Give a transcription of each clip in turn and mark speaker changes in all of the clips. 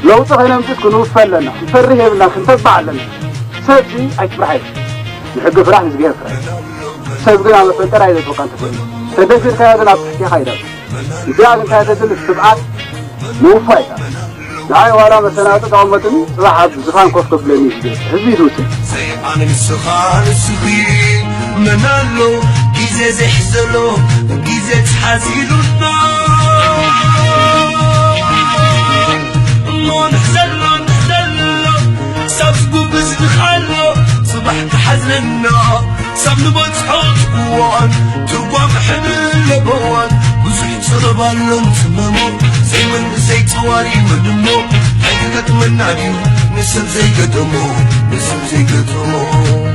Speaker 1: لو تخينا مسكون وفلنا نفريه بالله نتبع لنا سبي أكبر نحب فرح نزجيه فرح سبي على فلتر عيد توقعت فيه تدفر كهذا لا تحكي خيرا إذا أنت هذا دل السبعات مو فايدة نهاية ورا مثلا تقومتني راح زخان كوفت بلني هذي دوتي
Speaker 2: عن السخان السخي منالو جيزة زحزلو جيزة حزيلو ما نحزلو سابسكو بزن خلو صبح تحزننا سابنو بتحوش بوان تربام حمل بوان وزحي صلبالو نتممو زي من زي تواري مدمو حقيقة من عديو نسم زي قدمو نسم زي قدمو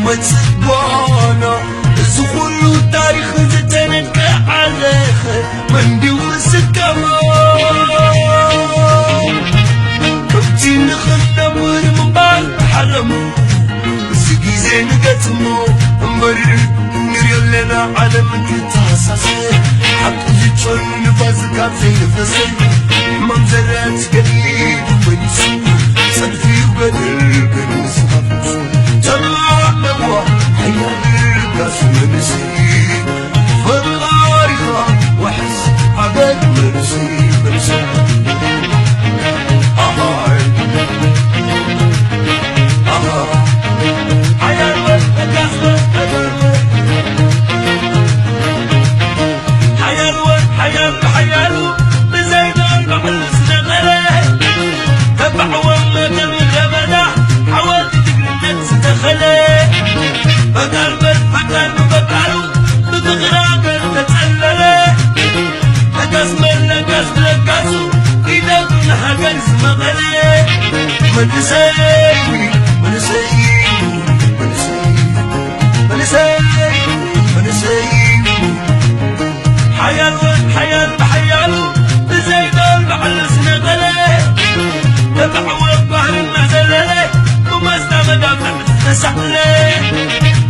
Speaker 2: من سبانا زخلو تاريخ زتنك عليخ من دوس كمان كبتي نخلنا من بعد حرم سقي زين قتمو مبرر نريال لنا على من كتاساسي حق جيتشون نفازك زي نفسي منزلات قليل ونسو صدفي وقدر كنس غفصو حيا القاس منسي فالغارقة وحس عباد منسي منسي حيا القاس حيا بزيدان بحل سنغله تبع وما تبغى بدا حاولت تقلب تستخله فقالوا بتغراقل تتسلله لقاس لقاسو إذا كنا هقاس مغلي حيالو بزيدان بحل سنغله تبع البحر المهزله وما استمد نسحله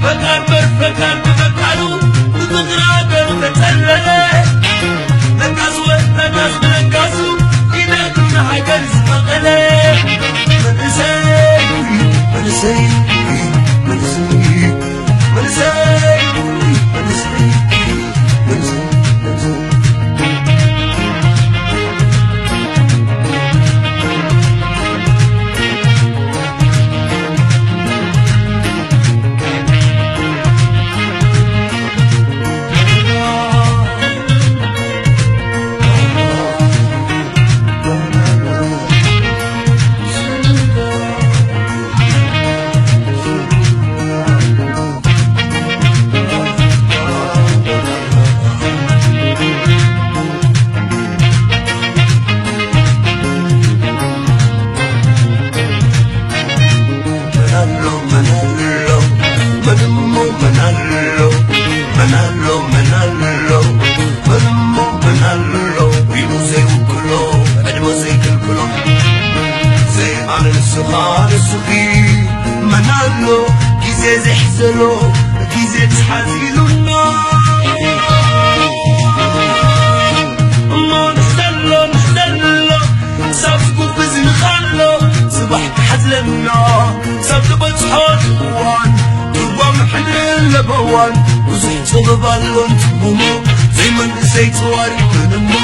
Speaker 2: فقالوا بتغراقل تتسلله لقاسو إذا كنا هقاس مغلي السخان السخي منالو كيزي زحزلو كيزي تحزيلو ما نحزلو سابقو بزن خلو صبح تحزلنا سابقو بتحوش بوان تربا محلل لبوان وزحت صلبالو نتبومو زي من نسيت واري منمو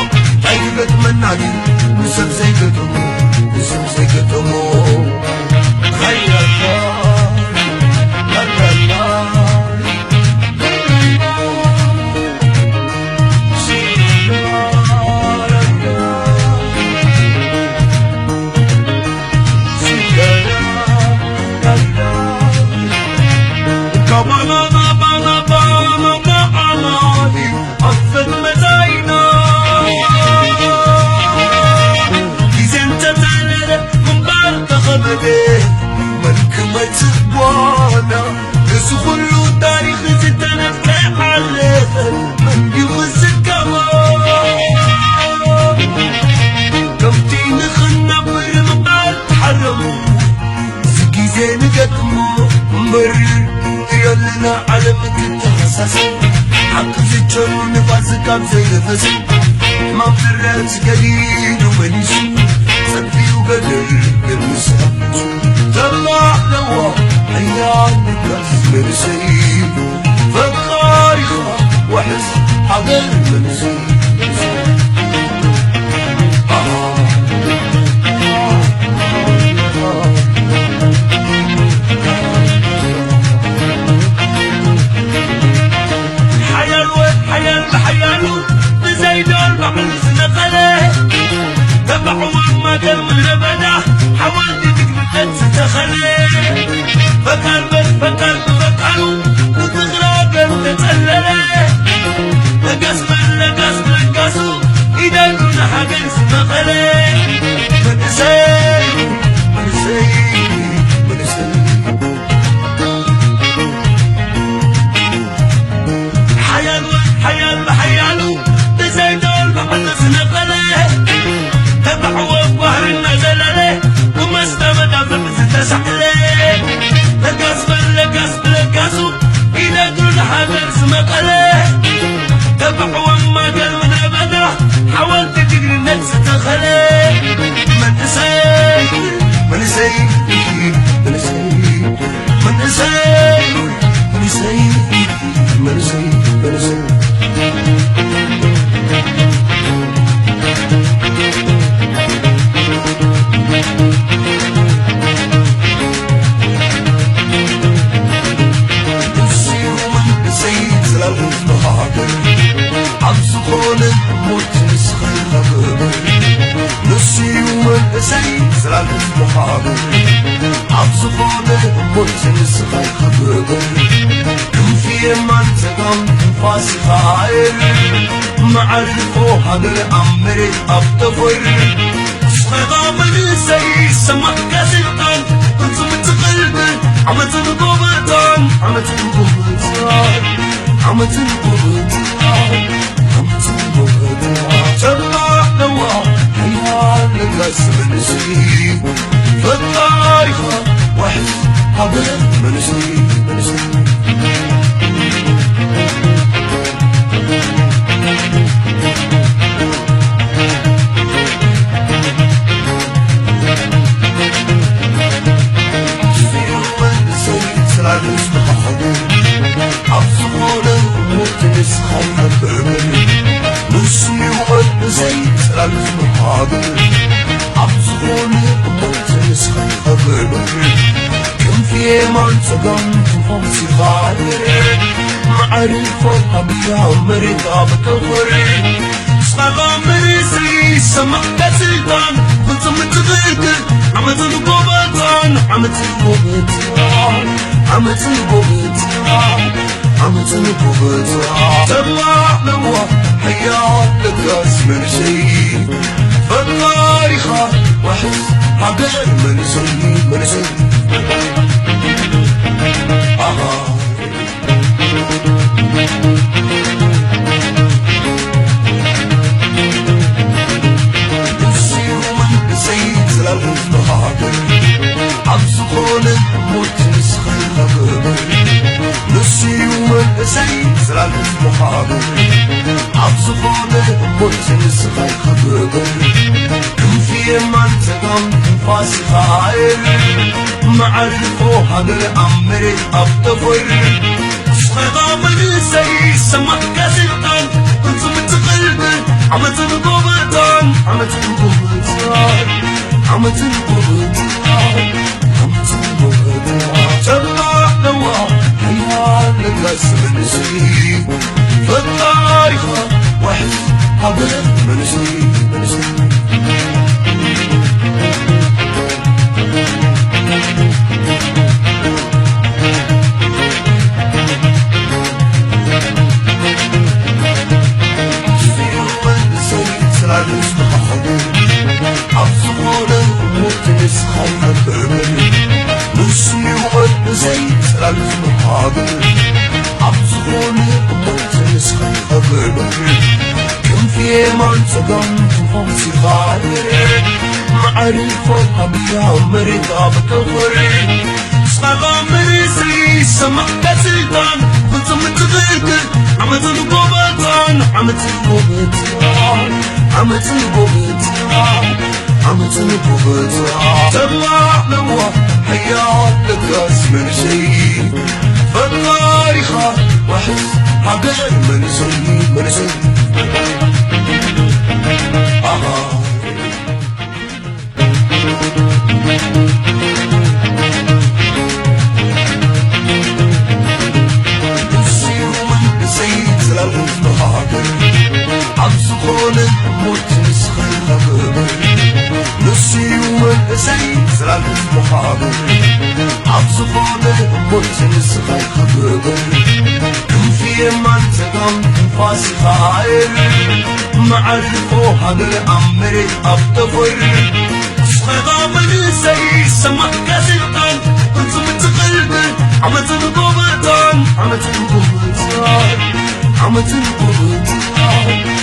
Speaker 2: حقيقة من عدي نسب زي قدمو نسب زي قدمو خير الله أنا علم كنت حساسي حق زيتون نفاسك بزي نفسي ما فرات قليل ومنيسي صدفي وقدر بالمسا طلع لوا حيان الناس مرسي فكاري وحس حضر منسي حاولت تقبل تتخلي فكر بفكروا وتغرق وتتسللي لقاسوا إذا كنا حاجة اسمها خلي حيالو بزيدون بحل سنقلي تبعوا بظهر النزل عليه وما استمد فبس تسحلي لقاسوا إذا كنا حاجة اسمها خلي تبعوا ما قال من أبدا حاولت تجري النفس تخلي من معرفو هذا الأمر أبتفر صغيرة من سي سمع كاسلطان كنت متقلب عمت القبطان تطلع لوا حيان لقاس من سي فالطارخة وحس هذا من سي معرفة بيها مريض بتغري صغا مريسي سمع كسلطان كنت متغير عمت القبطان طلع لوا حيات لقاس مرسي فالطارخة وحس حقر مرسي معرفو هذا الأمر أبتفر صغيرة من سي سمع كاسلطان كنت متقلب عمت القبطان طلع لوا حيان لقاس من سي فالطارخة وحس هذا من سي معرفة بيها مريضة بتغري صغام مرسي سمع كسلطان كنت متغير عمت القبطان عمت القبطان عمت القبطان عمت القبطان تبع لوا حياة لك اسمن شيء فالتاريخ وحس حقر من سني عبسخون موت نسخي خبر نسي والأسي سلال محابر عبسخون موت نسخي خبر كم في منطقة فاسي خائر معرفو هدر أمري أبتفر صغيرا من سي سمع كسلطان كنت متقلبر عمت القبطان عمت القبطان عمت القبطان